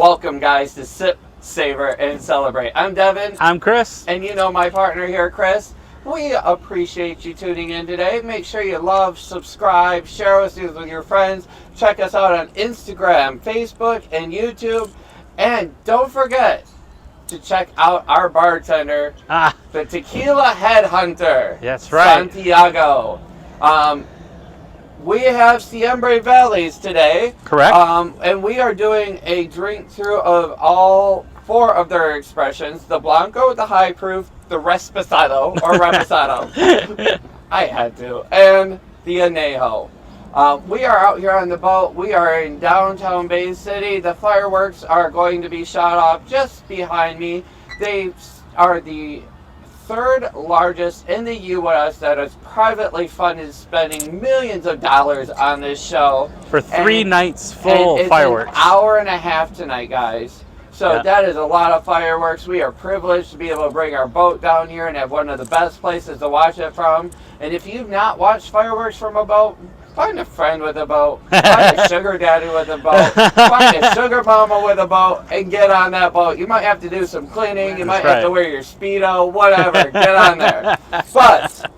Welcome, guys, to Sip, Savor, and Celebrate. I'm Devin. I'm Chris. And you know my partner here, Chris. We appreciate you tuning in today. Make sure you love, subscribe, share us with your friends. Check us out on Instagram, Facebook, and YouTube. And don't forget to check out our bartender, the Tequila Headhunter. That's right. Santiago. We have SiemBRA Velles today. Correct. And we are doing a drink through of all 4 of their expressions. The Blanco, the High Proof, the Reposado, or Reposado. I had to. And the Anejo. We are out here on the boat. We are in downtown Bay City. The fireworks are going to be shot off just behind me. They are the 3rd largest in the U.S. that is privately funded, spending millions of dollars on this show. For 3 nights full of fireworks. It's an hour and a half tonight, guys. So that is a lot of fireworks. We are privileged to be able to bring our boat down here and have one of the best places to watch it from. And if you've not watched fireworks from a boat, find a friend with a boat, find a sugar daddy with a boat, find a sugar mama with a boat, and get on that boat. You might have to do some cleaning, you might have to wear your Speedo, whatever, get on there. But,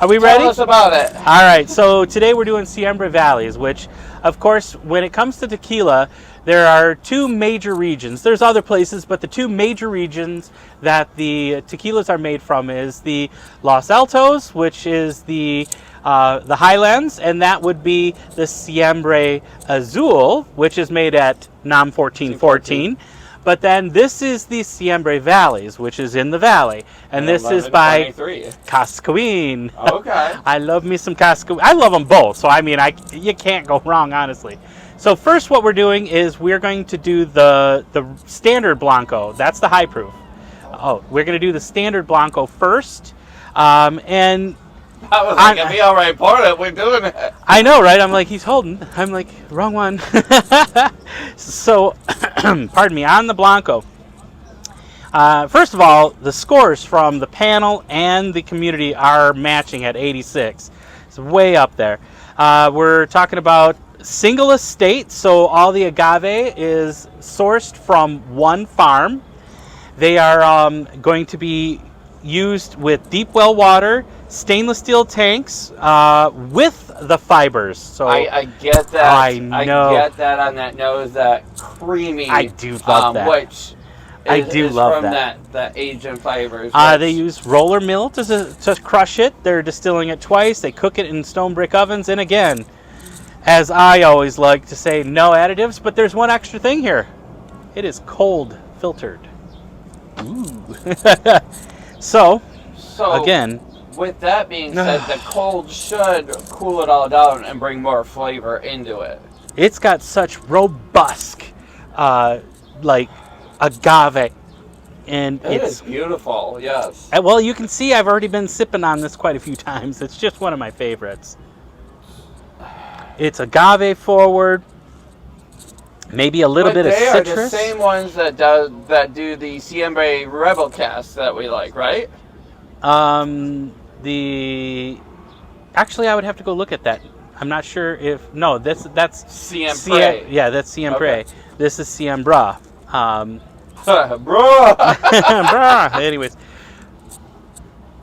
are we ready? Tell us about it. All right, so today we're doing SiemBRA Velles, which, of course, when it comes to tequila, there are 2 major regions. There's other places, but the 2 major regions that the tequilas are made from is the Los Altos, which is the Highlands, and that would be the SiemBRA Azul, which is made at NAM 1414. But then this is the SiemBRA Velles, which is in the valley, and this is by Cascoin. Okay. I love me some Cascoin. I love them both, so I mean, you can't go wrong, honestly. So first, what we're doing is we're going to do the standard Blanco. That's the high proof. Oh, we're going to do the standard Blanco first, and I was like, if he already poured it, we're doing it. I know, right? I'm like, he's holding. I'm like, wrong one. So, pardon me, on the Blanco. First of all, the scores from the panel and the community are matching at 86. It's way up there. We're talking about single estate, so all the agave is sourced from one farm. They are going to be used with deep well water, stainless steel tanks with the fibers. So I get that. I know. I get that on that nose, that creamy. I do love that. Which I do love from that. that Asian flavors. They use roller mill to crush it. They're distilling it twice. They cook it in stone brick ovens. And again, as I always like to say, no additives, but there's one extra thing here. It is cold filtered. Ooh. So, again, with that being said, the cold should cool it all down and bring more flavor into it. It's got such robust, like agave, and it is beautiful. Yes. Well, you can see I've already been sipping on this quite a few times. It's just one of my favorites. It's agave forward, maybe a little bit of citrus. They are the same ones that do the SiemBRA Rebel Cast that we like, right? Actually, I would have to go look at that. I'm not sure if that's SiemBRA. Yeah, that's SiemBRA. Okay. This is SiemBRA. Bro. Anyways.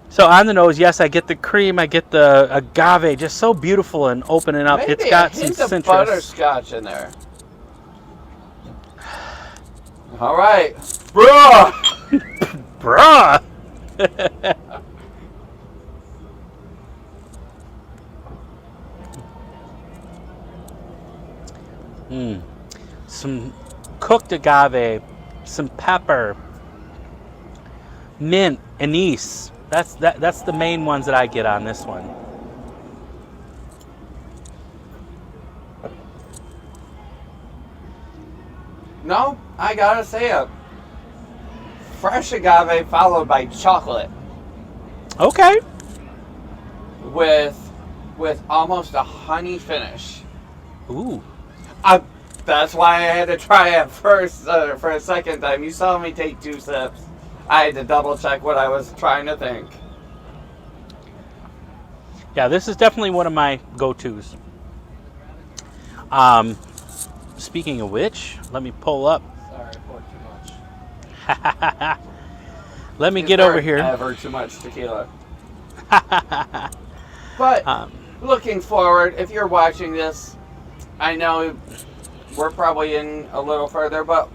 So on the nose, yes, I get the cream, I get the agave, just so beautiful and opening up. Maybe it's got a hint some of citrus. Butterscotch in there. All right, bruh. Bruh. Some cooked agave, some pepper, mint, anise. That's the main ones that I get on this one. No, I gotta say it. Fresh agave followed by chocolate. Okay. With almost a honey finish. Ooh. That's why I had to try it first for a second time. You saw me take 2 sips. I had to double check what I was trying to think. Yeah, this is definitely one of my go-tos. speaking of which, let me pull up. Sorry, I poured too much. Let me get over here. Ever too much tequila. But looking forward, if you're watching this, I know we're probably in a little further, but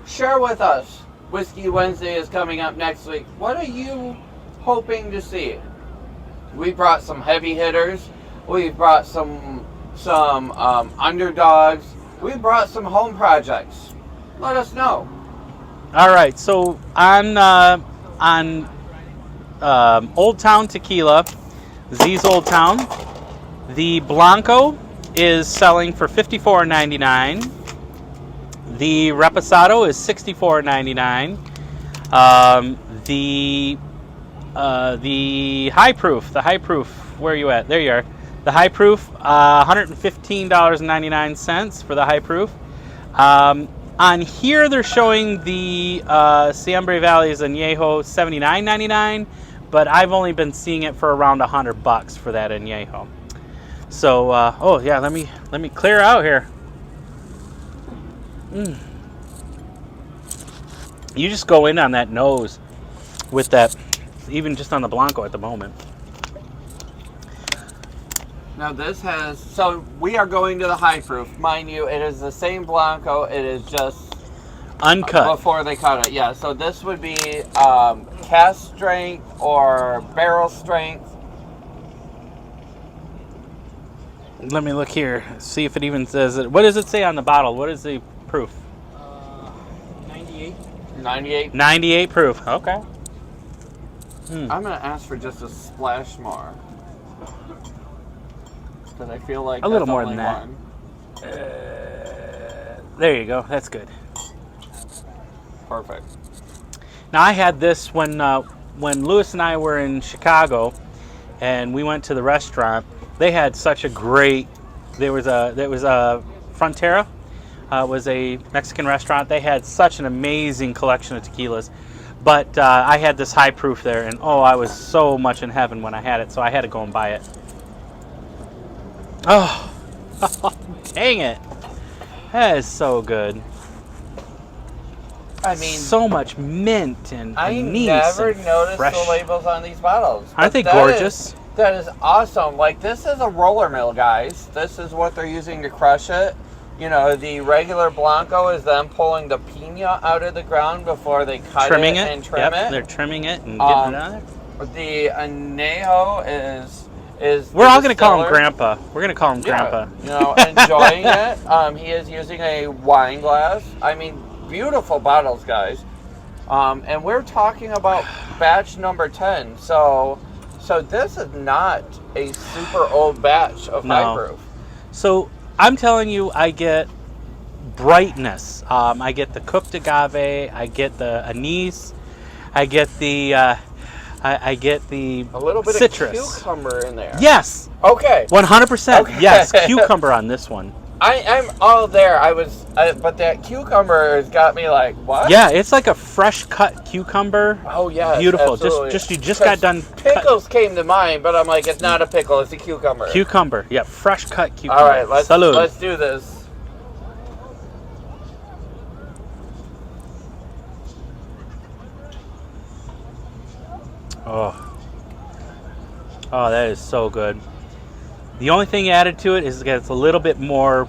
share with us. Whiskey Wednesday is coming up next week. What are you hoping to see? We brought some heavy hitters. We've brought some underdogs. We brought some home projects. Let us know. All right, so on Old Town Tequila, Z's Old Town, the Blanco is selling for $54.99. The Reposado is $64.99. The high proof, where are you at? There you are. The high proof, $115.99 for the high proof. On here, they're showing the SiemBRA Velles Añejo $79.99, but I've only been seeing it for around $100 for that Añejo. So, oh yeah, let me clear out here. You just go in on that nose with that, even just on the Blanco at the moment. Now this has, so we are going to the high proof. Mind you, it is the same Blanco, it is just uncut. Before they cut it, yeah. So this would be cask strength or barrel strength. Let me look here, see if it even says it. What does it say on the bottle? What is the proof? 98. 98? 98 proof, okay. I'm going to ask for just a splash more. Because I feel like a little more only than that. One. There you go, that's good. Perfect. Now I had this when Lewis and I were in Chicago, and we went to the restaurant. They had such a great. There was a Frontera, was a Mexican restaurant. They had such an amazing collection of tequilas, but I had this high proof there, and oh, I was so much in heaven when I had it. So I had to go and buy it. Oh, dang it! That is so good. I mean, so much mint and anise. I never and noticed fresh. the labels on these bottles. Aren't they gorgeous? That is awesome. Like, this is a roller mill, guys. This is what they're using to crush it. You know, the regular Blanco is them pulling the pina out of the ground before they cut it and trim it. They're trimming it and getting it on there. The Añejo is we're all going to call him Grandpa. We're going to call him Grandpa. You know, enjoying it. He is using a wine glass. I mean, beautiful bottles, guys. And we're talking about batch number 10. So this is not a super old batch of high proof. So I'm telling you, I get brightness. I get the cooked agave. I get the anise. I get the I get the a little bit citrus. Of cucumber in there. Yes. Okay. 100%. Okay. Yes, cucumber on this one. I'm all there. But that cucumber has got me like, what? Yeah, it's like a fresh cut cucumber. Oh yeah, beautiful. Absolutely. You just got done. Pickles came to mind, but I'm like, it's not a pickle, it's a cucumber. Cucumber, yeah, fresh cut cucumber. All right, let's do this. Oh, that is so good. The only thing added to it is that it's a little bit more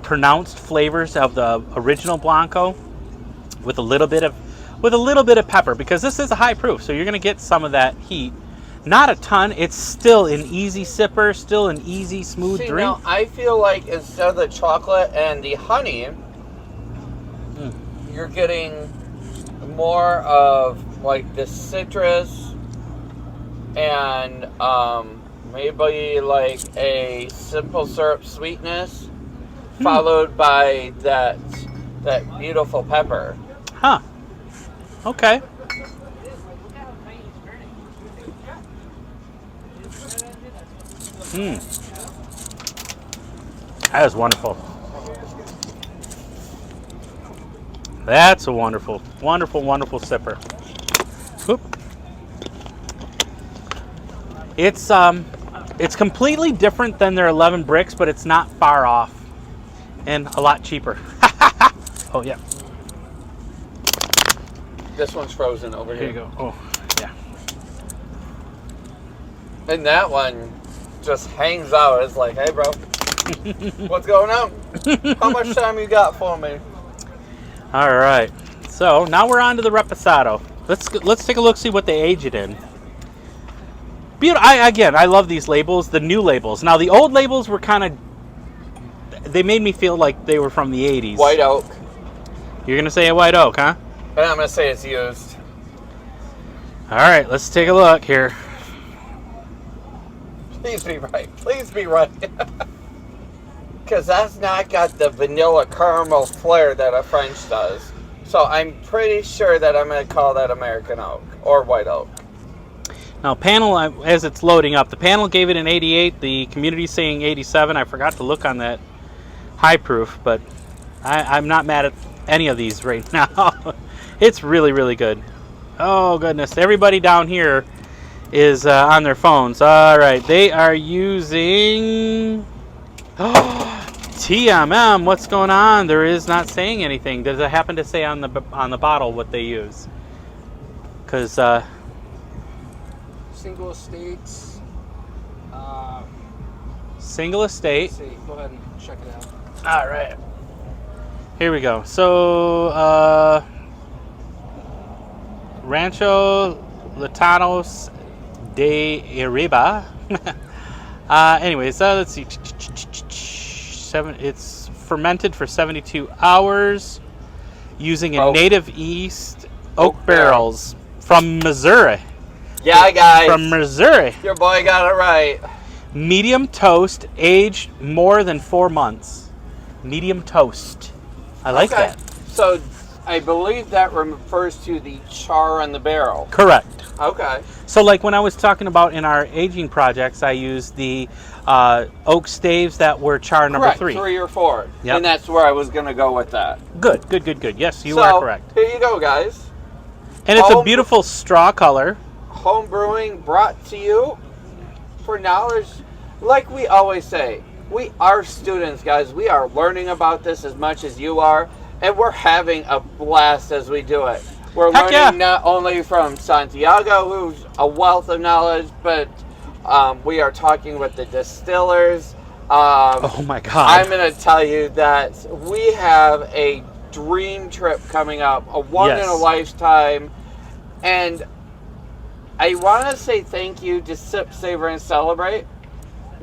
pronounced flavors of the original Blanco, with a little bit of pepper, because this is a high proof, so you're going to get some of that heat. Not a ton. It's still an easy sipper, still an easy, smooth drink. Now, I feel like instead of the chocolate and the honey, you're getting more of like the citrus and maybe like a simple syrup sweetness, followed by that beautiful pepper. Huh. Okay. That is wonderful. That's a wonderful, wonderful, wonderful sipper. Whoop. It's completely different than their 11 bricks, but it's not far off. and a lot cheaper. Oh yeah, This one's frozen over here here. you go. Oh yeah. And that one just hangs out. It's like, hey, bro, what's going on? How much time you got for me? All right. So now we're on to the reposado. Let's take a look, see what they age it in. Beautiful. I love these labels, the new labels. Now the old labels were kind of, they made me feel like they were from the 80s. White oak. You're gonna say a white oak, huh? And I'm going to say it's used. All right, let's take a look here. Please be right. Please be right. Because that's not got the vanilla caramel flair that a French does. So I'm pretty sure that I'm going to call that American oak or white oak. Now panel, as it's loading up, the panel gave it an 88. The community's saying 87. I forgot to look on that high proof, but I'm not mad at any of these right now. It's really, really good. Oh goodness, everybody down here is on their phones. All right, they are using TMM. What's going on? There is not saying anything. Does it happen to say on the bottle what they use? Because Single estates. single estate. Let's see. Go ahead and check it out. All right. Here we go. So, Rancho Latanos de Iriba. Anyways, let's see. It's fermented for 72 hours using a native East oak barrels from Missouri. Yeah, guys. From Missouri. Your boy got it right. Medium toast, aged more than 4 months. Medium toast. I like Okay. that. So I believe that refers to the char on the barrel. Correct. Okay. So like when I was talking about in our aging projects, I used the oak staves that were char number Correct. 3. 3 or 4. Yep. And that's where I was going to go with that. Good. Yes, you are correct. Here you go, guys. And it's a beautiful straw color. Home brewing brought to you for knowledge. Like we always say, we are students, guys. We are learning about this as much as you are. And we're having a blast as we do it. We're Heck learning yeah. not only from Santiago, who's a wealth of knowledge, but we are talking with the distillers. Oh my God. I'm going to tell you that we have a dream trip coming up, a one in a lifetime. And I want to say thank you to Sip, Savor, and Celebrate,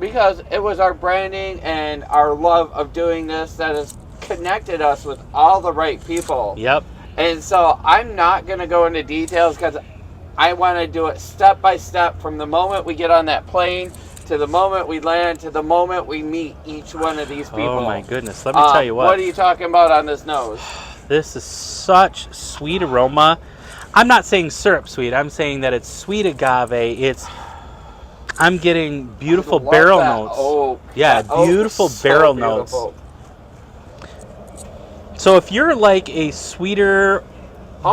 because it was our branding and our love of doing this that has connected us with all the right people. Yep. And so I'm not going to go into details because I want to do it step by step from the moment we get on that plane to the moment we land to the moment we meet each one of these people. Oh my goodness. Let me tell you what. What are you talking about on this nose? This is such sweet aroma. I'm not saying syrup sweet. I'm saying that it's sweet agave. I'm getting beautiful barrel notes. Oh, yeah, beautiful barrel notes. So if you're like a sweeter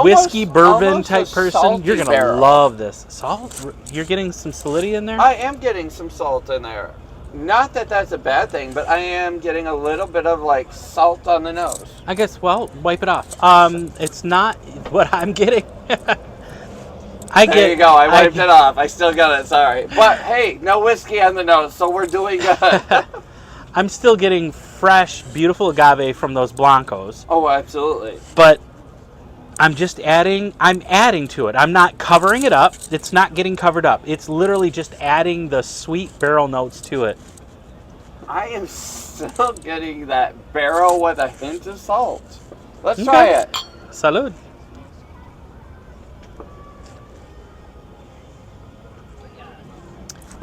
whiskey bourbon almost type a person, salty you're gonna barrel. love this. Salt? You're getting some solidity in there? I am getting some salt in there. Not that that's a bad thing, but I am getting a little bit of like salt on the nose. I guess, well, wipe it off. It's not what I'm getting. There you go. I wiped it off. I still got it. Sorry. But hey, no whiskey on the nose, so we're doing good. I'm still getting fresh, beautiful agave from those Blancos. Oh, absolutely. But I'm adding to it. I'm not covering it up. It's not getting covered up. It's literally just adding the sweet barrel notes to it. I am still getting that barrel with a hint of salt. Let's try it. Salud.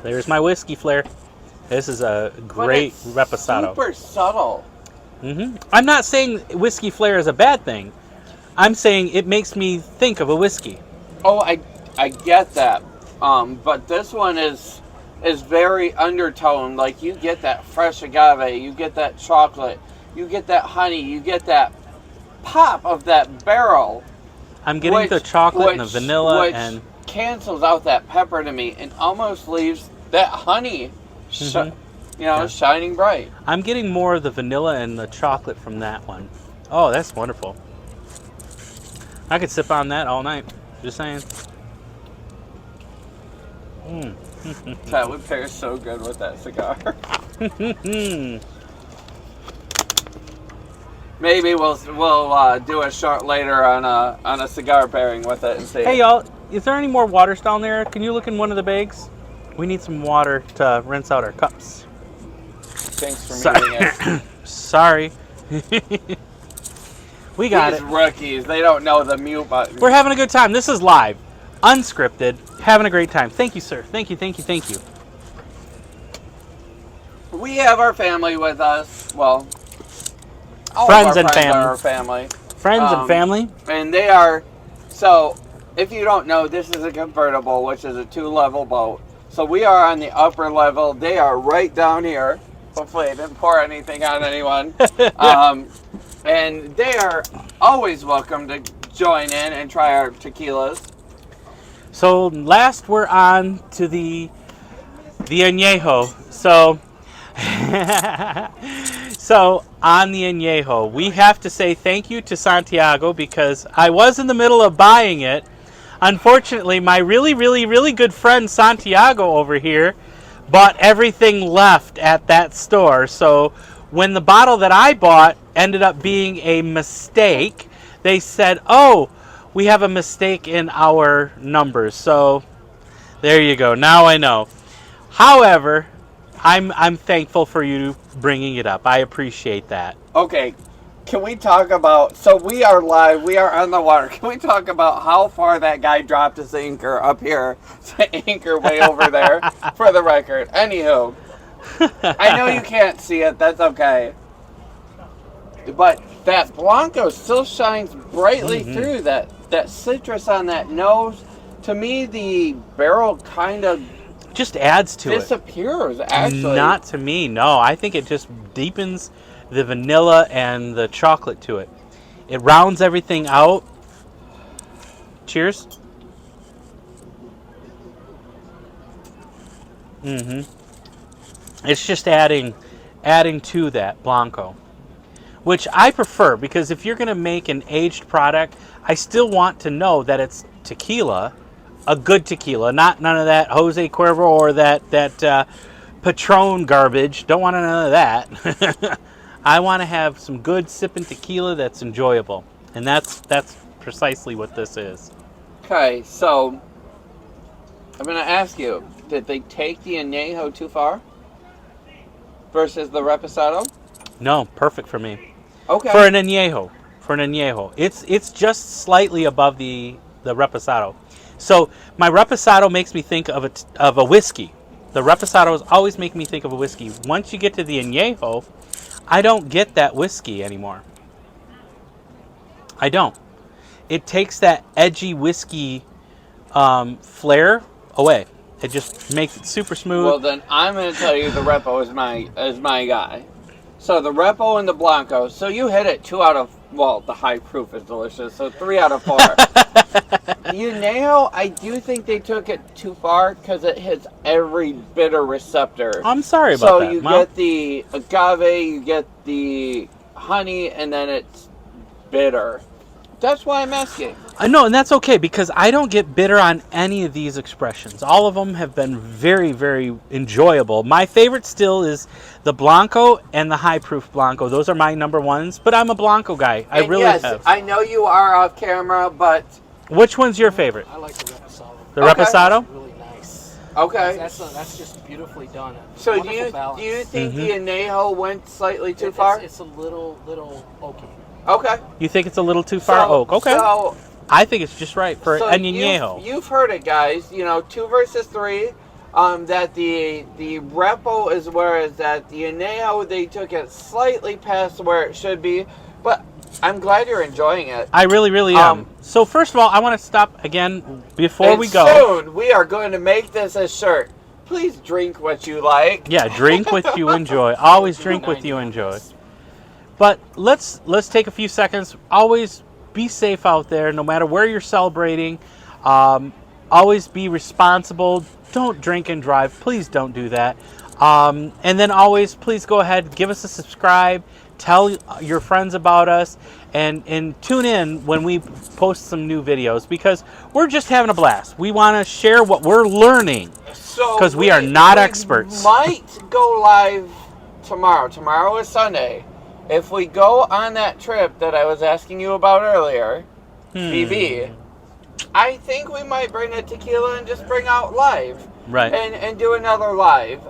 There's my whiskey flair. This is a great reposado. Super subtle. I'm not saying whiskey flair is a bad thing. I'm saying it makes me think of a whiskey. Oh, I get that. But this one is very undertoned. Like you get that fresh agave, you get that chocolate, you get that honey, you get that pop of that barrel. I'm getting the chocolate and the vanilla and cancels out that pepper to me and almost leaves that honey, Yeah. shining bright. I'm getting more of the vanilla and the chocolate from that one. Oh, that's wonderful. I could sip on that all night. Just saying. That would pair so good with that cigar. Maybe we'll do a shot later on a cigar pairing with it and see. Hey y'all, is there any more waters down there? Can you look in one of the bags? We need some water to rinse out our cups. Thanks for muting it. Sorry. We got These it. rookies, they don't know the mute button. We're having a good time. This is live, unscripted, having a great time. Thank you, sir. Thank you, thank you, thank you. We have our family with us. Well, all Friends of our and friends family. are our family. Friends and family. And they are, so if you don't know, this is a convertible, which is a 2-level boat. So we are on the upper level. They are right down here. Hopefully I didn't pour anything on anyone. And they are always welcome to join in and try our tequilas. So last we're on to the añejo. So so on the añejo, we have to say thank you to Santiago because I was in the middle of buying it. Unfortunately, my really, really, really good friend Santiago over here bought everything left at that store. So when the bottle that I bought ended up being a mistake, they said, "Oh, we have a mistake in our numbers." So there you go. Now I know. However, I'm thankful for you bringing it up. I appreciate that. Okay, can we talk about, so we are live, we are on the water. Can we talk about how far that guy dropped his anchor up here to anchor way over there for the record? Anywho, I know you can't see it, that's okay. But that Blanco still shines brightly through that citrus on that nose. To me, the barrel kind of Just adds to it. disappears, actually. Not to me, no. I think it just deepens the vanilla and the chocolate to it. It rounds everything out. Cheers. It's just adding to that Blanco, which I prefer because if you're going to make an aged product, I still want to know that it's tequila, a good tequila, not none of that Jose Cuervo or that Patron garbage. Don't want none of that. I want to have some good sipping tequila that's enjoyable, and that's precisely what this is. Okay, so I'm going to ask you, did they take the añejo too far versus the reposado? No, perfect for me. Okay. For an añejo, it's just slightly above the reposado. So my reposado makes me think of a whiskey. The reposados always make me think of a whiskey. Once you get to the añejo, I don't get that whiskey anymore. I don't. It takes that edgy whiskey flair away. It just makes it super smooth. Well, then I'm going to tell you the Repo is my guy. So the Repo and the Blanco. So you hit it 2 out of, well, the high proof is delicious. So 3 out of 4. Añejo, I do think they took it too far because it hits every bitter receptor. I'm sorry about that. So you get the agave, you get the honey, and then it's bitter. That's why I'm asking. I know, and that's okay because I don't get bitter on any of these expressions. All of them have been very, very enjoyable. My favorite still is the Blanco and the high proof Blanco. Those are my number ones, but I'm a Blanco guy. I really yes, have. I know you are off camera, but Which one's your favorite? I like the reposado. The Okay. Reposado? Really nice. okay. That's just beautifully done. So Wonderful balance. do you think the añejo went slightly too far? It's a little oaky. Okay. You think it's a little too far oak? Okay. So, I think it's just right for so an añejo. you've heard it, guys. 2 versus 3. That the Repo is where it's at. The añejo, they took it slightly past where it should be, but I'm glad you're enjoying it. I really, really am. So first of all, I want to stop again before And we go. soon we are going to make this a shirt. Please drink what you like. Yeah, drink what you enjoy. Always drink what you enjoy. But let's take a few seconds. Always be safe out there, no matter where you're celebrating. Always be responsible. Don't drink and drive. Please don't do that. And then always, please go ahead, give us a subscribe, tell your friends about us, and tune in when we post some new videos, because we're just having a blast. We want to share what we're learning, because we are not experts. Might go live tomorrow. Tomorrow is Sunday. If we go on that trip that I was asking you about earlier, BB, I think we might bring a tequila and just bring out live. Right. And do another live.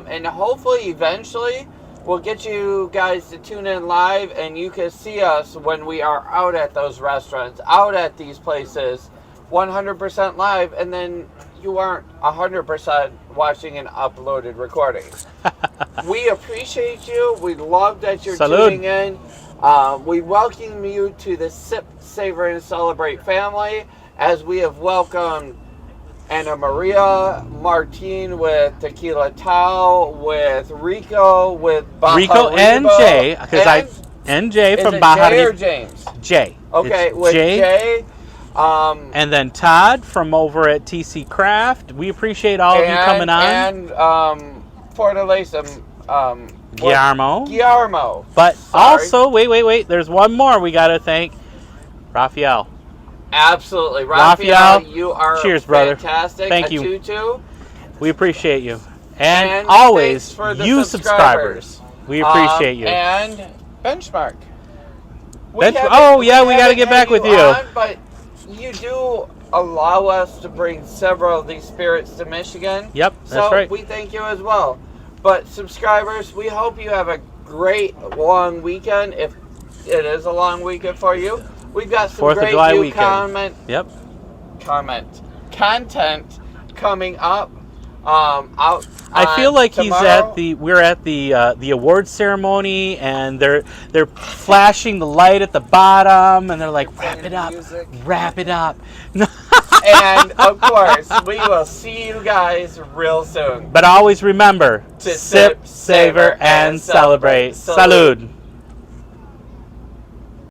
And hopefully, eventually, we'll get you guys to tune in live, and you can see us when we are out at those restaurants, out at these places, 100% live, and then you aren't 100% watching an uploaded recording. We appreciate you. We love that you're Salud. tuning in. We welcome you to the Sip, Savor, and Celebrate family, as we have welcomed Ana Maria, Martin with Tequila Tao, with Rico, with Baja Rico and Ribo, Jay, because and Jay is from it Baja Jay or Ribo. James? Jay. Okay, It's with Jay. And then Todd from over at TC Craft. We appreciate all of you coming on. And Fortaleza, Guillermo. But Sorry. also, wait. There's one more we got to thank. Raphael. Absolutely. Raphael, you are cheers, brother. fantastic. Thank you. Tutu. We appreciate you. And And always, thanks for the you subscribers. We appreciate you. And Benchmark. We got to get back with you. On, but you do allow us to bring several of these spirits to Michigan. Yep, So that's right. we thank you as well. But subscribers, we hope you have a great long weekend. If it is a long weekend for you, we've got some 4th of great July new weekend. Yep. content coming up. Out. I feel like tomorrow. we're at the award ceremony, and they're flashing the light at the bottom, and they're like, wrap it up. And of course, we will see you guys real soon. But always remember To sip, savor, and celebrate. Salud.